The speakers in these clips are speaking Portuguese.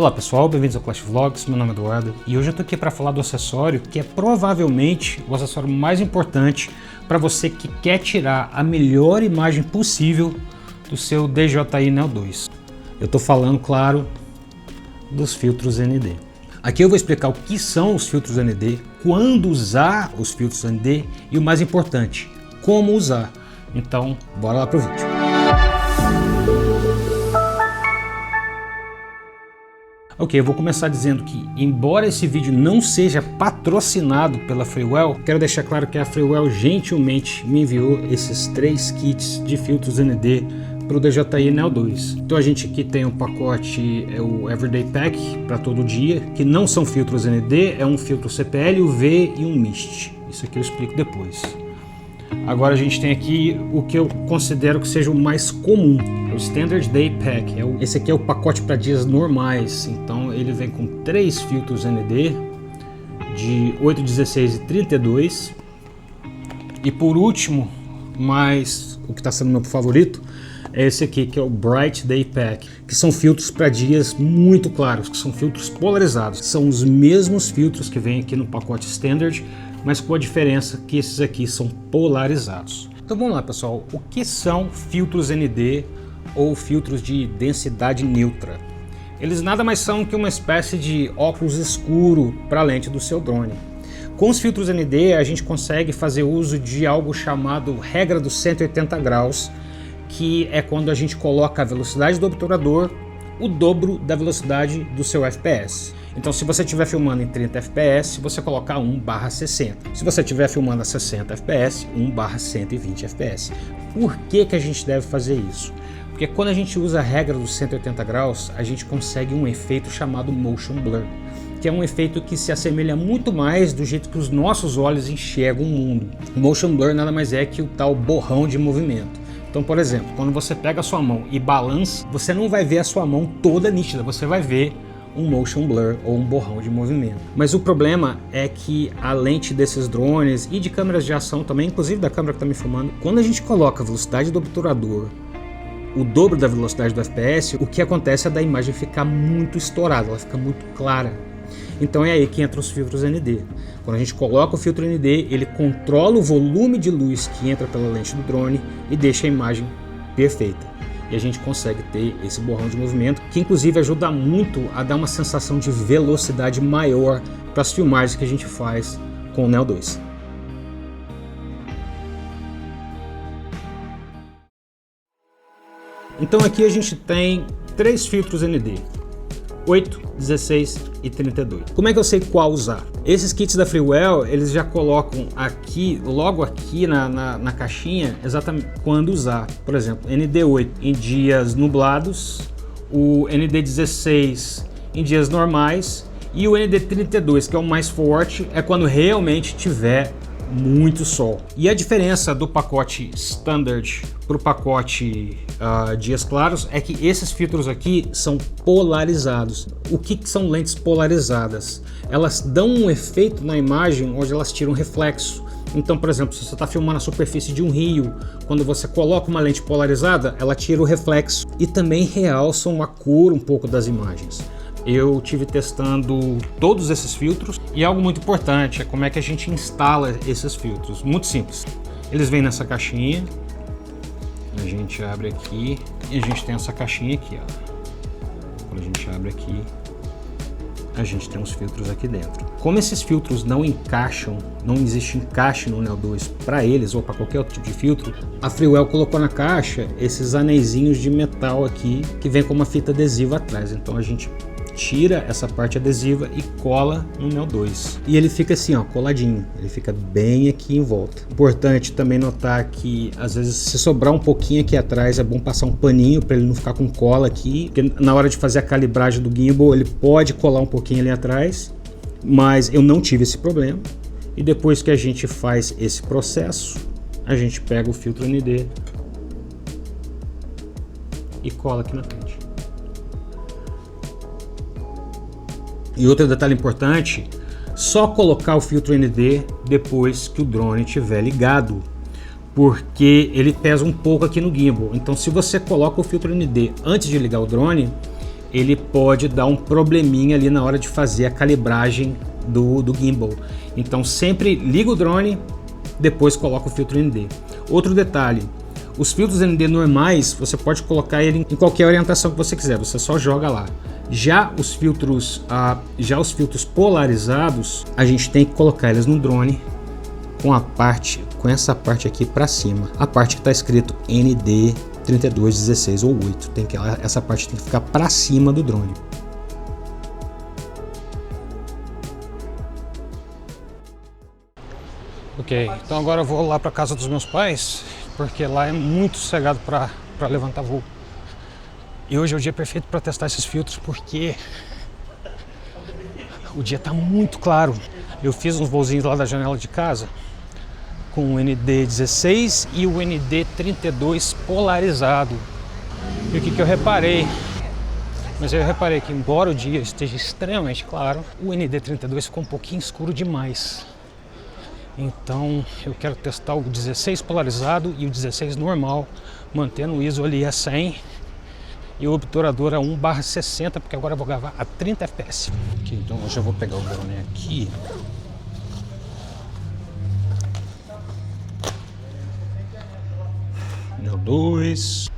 Olá pessoal, bem-vindos ao Clash Vlogs, meu nome é Eduardo e hoje eu tô aqui para falar do acessório que é provavelmente o acessório mais importante para você que quer tirar a melhor imagem possível do seu DJI Neo 2. Eu tô falando, claro, dos filtros ND. Aqui eu vou explicar o que são os filtros ND, quando usar os filtros ND e o mais importante, como usar. Então, bora lá pro vídeo. Ok, eu vou começar dizendo que, embora esse vídeo não seja patrocinado pela Freewell, quero deixar claro que a Freewell gentilmente me enviou esses 3 kits de filtros ND para o DJI Neo 2. Então a gente aqui tem um pacote, o Everyday Pack para todo dia, que não são filtros ND, é um filtro CPL, UV e um Mist. Isso aqui eu explico depois. Agora a gente tem aqui o que eu considero que seja o mais comum, o Standard Day Pack. Esse aqui é o pacote para dias normais, então ele vem com 3 filtros ND de 8, 16 e 32. E por último, mas o que está sendo meu favorito, é esse aqui que é o Bright Day Pack, que são filtros para dias muito claros, que são filtros polarizados. São os mesmos filtros que vem aqui no pacote Standard, mas com a diferença que esses aqui são polarizados. Então vamos lá pessoal, o que são filtros ND ou filtros de densidade neutra? Eles nada mais são que uma espécie de óculos escuro para a lente do seu drone. Com os filtros ND a gente consegue fazer uso de algo chamado regra dos 180 graus, que é quando a gente coloca a velocidade do obturador o dobro da velocidade do seu FPS. Então se você estiver filmando em 30 fps, você colocar 1/60. Se você estiver filmando a 60 fps, 1/120 fps. Por que a gente deve fazer isso? Porque quando a gente usa a regra dos 180 graus, a gente consegue um efeito chamado Motion Blur, que é um efeito que se assemelha muito mais do jeito que os nossos olhos enxergam o mundo. O Motion Blur nada mais é que o tal borrão de movimento. Então, por exemplo, quando você pega a sua mão e balança, você não vai ver a sua mão toda nítida, você vai ver um motion blur ou um borrão de movimento. Mas o problema é que a lente desses drones e de câmeras de ação também, inclusive da câmera que está me filmando, quando a gente coloca a velocidade do obturador o dobro da velocidade do FPS, o que acontece é da imagem ficar muito estourada, ela fica muito clara. Então é aí que entra os filtros ND. Quando a gente coloca o filtro ND, ele controla o volume de luz que entra pela lente do drone e deixa a imagem perfeita. E a gente consegue ter esse borrão de movimento, que inclusive ajuda muito a dar uma sensação de velocidade maior para as filmagens que a gente faz com o Neo 2. Então aqui a gente tem 3 filtros ND. 8, 16 e 32. Como é que eu sei qual usar? Esses kits da Freewell, eles já colocam aqui, logo aqui na caixinha, exatamente quando usar. Por exemplo, ND8 em dias nublados, o ND16 em dias normais e o ND32, que é o mais forte, é quando realmente tiver muito sol. E a diferença do pacote Standard para o pacote dias claros é que esses filtros aqui são polarizados. O que são lentes polarizadas? Elas dão um efeito na imagem onde elas tiram reflexo. Então, por exemplo, se você está filmando a superfície de um rio, quando você coloca uma lente polarizada, ela tira o reflexo e também realçam a cor um pouco das imagens. Eu tive testando todos esses filtros e algo muito importante é como é que a gente instala esses filtros. Muito simples. Eles vêm nessa caixinha, a gente abre aqui e a gente tem essa caixinha aqui, ó. Quando a gente abre aqui, a gente tem os filtros aqui dentro. Como esses filtros não encaixam, não existe encaixe no Neo 2 para eles ou para qualquer outro tipo de filtro, a Freewell colocou na caixa esses anéisinhos de metal aqui que vem com uma fita adesiva atrás. Então a gente tira essa parte adesiva e cola no Neo 2. E ele fica assim, ó, coladinho. Ele fica bem aqui em volta. Importante também notar que às vezes se sobrar um pouquinho aqui atrás é bom passar um paninho para ele não ficar com cola aqui, porque na hora de fazer a calibragem do gimbal ele pode colar um pouquinho ali atrás, mas eu não tive esse problema. E depois que a gente faz esse processo, a gente pega o filtro ND e cola aqui na frente. E outro detalhe importante, só colocar o filtro ND depois que o drone estiver ligado, porque ele pesa um pouco aqui no gimbal. Então se você coloca o filtro ND antes de ligar o drone, ele pode dar um probleminha ali na hora de fazer a calibragem do gimbal. Então sempre liga o drone, depois coloca o filtro ND. Outro detalhe, os filtros ND normais, você pode colocar ele em qualquer orientação que você quiser, você só joga lá. Já os filtros polarizados, a gente tem que colocar eles no drone com essa parte aqui para cima. A parte que está escrito ND 32, 16 ou 8, essa parte tem que ficar para cima do drone. Ok, então agora eu vou lá para casa dos meus pais, porque lá é muito sossegado para levantar voo. E hoje é o dia perfeito para testar esses filtros, porque o dia está muito claro. Eu fiz uns voozinhos lá da janela de casa com o ND16 e o ND32 polarizado. E o que eu reparei? Mas eu reparei que, embora o dia esteja extremamente claro, o ND32 ficou um pouquinho escuro demais. Então eu quero testar o 16 polarizado e o 16 normal, mantendo o ISO ali a 100 e o obturador a 1/60, porque agora eu vou gravar a 30 fps. Okay, então eu já vou pegar o drone aqui. Neo 2.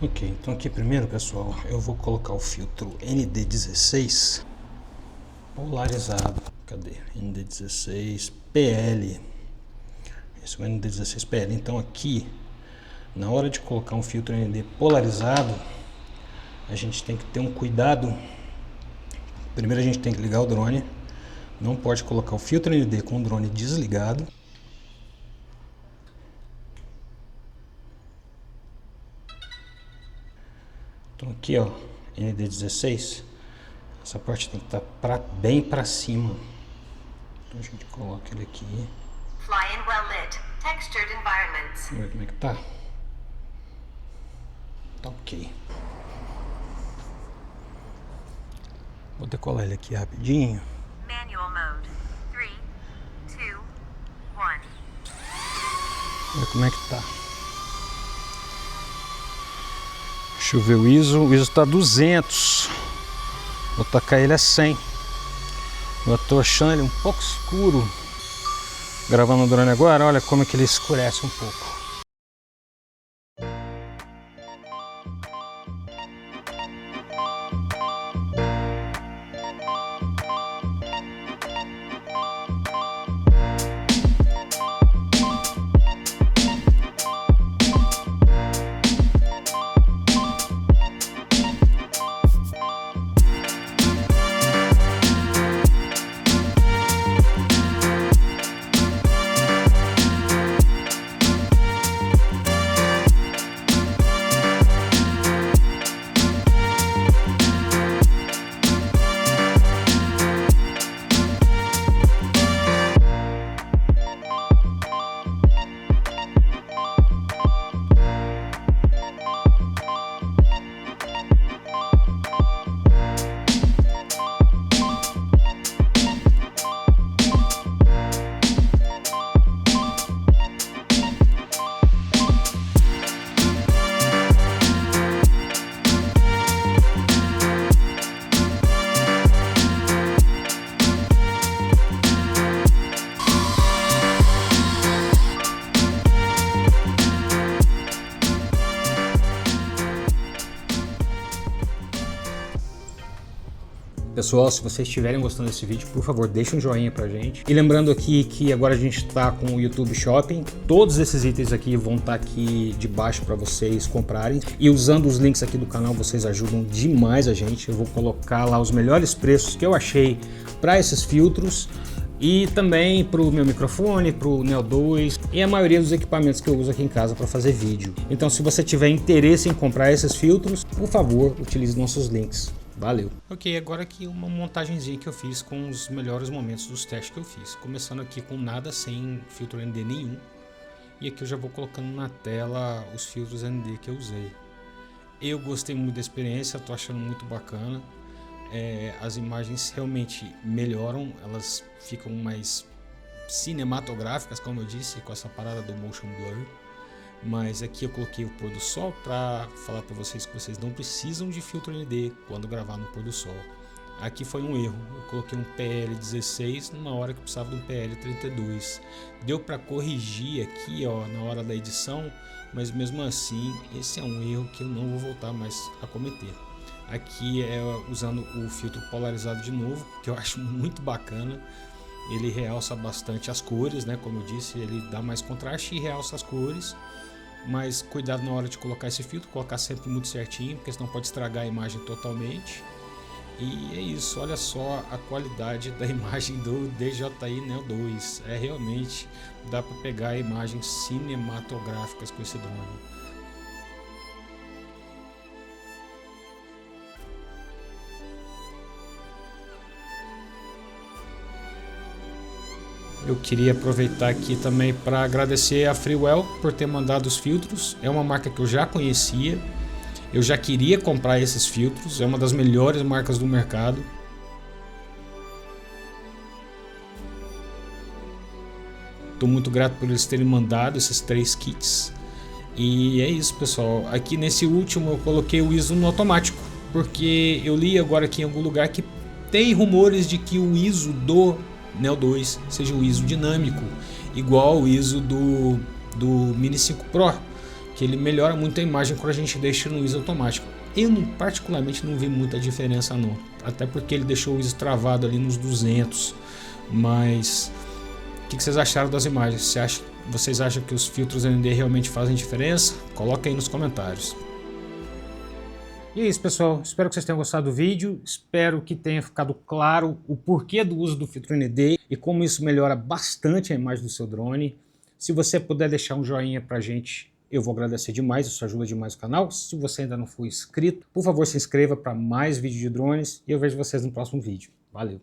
Ok, então aqui primeiro, pessoal, eu vou colocar o filtro ND16 polarizado. Cadê? ND16 PL. Esse é o ND16 PL. Então aqui, na hora de colocar um filtro ND polarizado, a gente tem que ter um cuidado. Primeiro a gente tem que ligar o drone. Não pode colocar o filtro ND com o drone desligado. Então aqui, ó, ND16, essa parte tem que estar bem para cima. Então a gente coloca ele aqui. Fly in well lit, textured environments. Vamos ver como é que tá. Tá ok. Vou decolar ele aqui rapidinho. Manual mode. 3, 2, 1. Vamos ver como é que tá. Deixa eu ver o ISO está 200. Vou tacar ele a 100. Eu tô achando ele um pouco escuro. Gravando o drone agora, olha como é que ele escurece um pouco. Pessoal, se vocês estiverem gostando desse vídeo, por favor, deixe um joinha pra gente. E lembrando aqui que agora a gente está com o YouTube Shopping. Todos esses itens aqui vão estar aqui de baixo para vocês comprarem. E usando os links aqui do canal, vocês ajudam demais a gente. Eu vou colocar lá os melhores preços que eu achei para esses filtros. E também para o meu microfone, para o Neo 2 e a maioria dos equipamentos que eu uso aqui em casa para fazer vídeo. Então, se você tiver interesse em comprar esses filtros, por favor, utilize nossos links. Valeu! Ok, agora aqui uma montagenzinha que eu fiz com os melhores momentos dos testes que eu fiz. Começando aqui com nada, sem filtro ND nenhum. E aqui eu já vou colocando na tela os filtros ND que eu usei. Eu gostei muito da experiência, tô achando muito bacana. As imagens realmente melhoram, elas ficam mais cinematográficas, como eu disse, com essa parada do motion blur. Mas aqui eu coloquei o pôr do sol para falar para vocês que vocês não precisam de filtro ND quando gravar no pôr do sol. Aqui foi um erro, eu coloquei um PL16 numa hora que precisava de um PL32. Deu para corrigir aqui, ó, na hora da edição, mas mesmo assim esse é um erro que eu não vou voltar mais a cometer. Aqui é usando o filtro polarizado de novo, que eu acho muito bacana. Ele realça bastante as cores, né? Como eu disse, ele dá mais contraste e realça as cores. Mas cuidado na hora de colocar esse filtro, colocar sempre muito certinho, porque senão pode estragar a imagem totalmente. E é isso, olha só a qualidade da imagem do DJI Neo 2. Realmente dá para pegar imagens cinematográficas com esse drone. Eu queria aproveitar aqui também para agradecer a Freewell por ter mandado os filtros. É uma marca que eu já conhecia. Eu já queria comprar esses filtros. É uma das melhores marcas do mercado. Estou muito grato por eles terem mandado esses 3 kits. E é isso, pessoal. Aqui nesse último eu coloquei o ISO no automático, porque eu li agora aqui em algum lugar que tem rumores de que o ISO do Neo 2 seja o ISO dinâmico, igual o ISO do Mini 5 Pro, que ele melhora muito a imagem quando a gente deixa no ISO automático. Eu particularmente não vi muita diferença não, até porque ele deixou o ISO travado ali nos 200. Mas o que vocês acharam das imagens? Vocês acham que os filtros ND realmente fazem diferença? Coloca aí nos comentários. E é isso, pessoal, espero que vocês tenham gostado do vídeo, espero que tenha ficado claro o porquê do uso do filtro ND e como isso melhora bastante a imagem do seu drone. Se você puder deixar um joinha pra gente, eu vou agradecer demais, isso ajuda demais o canal. Se você ainda não for inscrito, por favor se inscreva para mais vídeos de drones e eu vejo vocês no próximo vídeo. Valeu!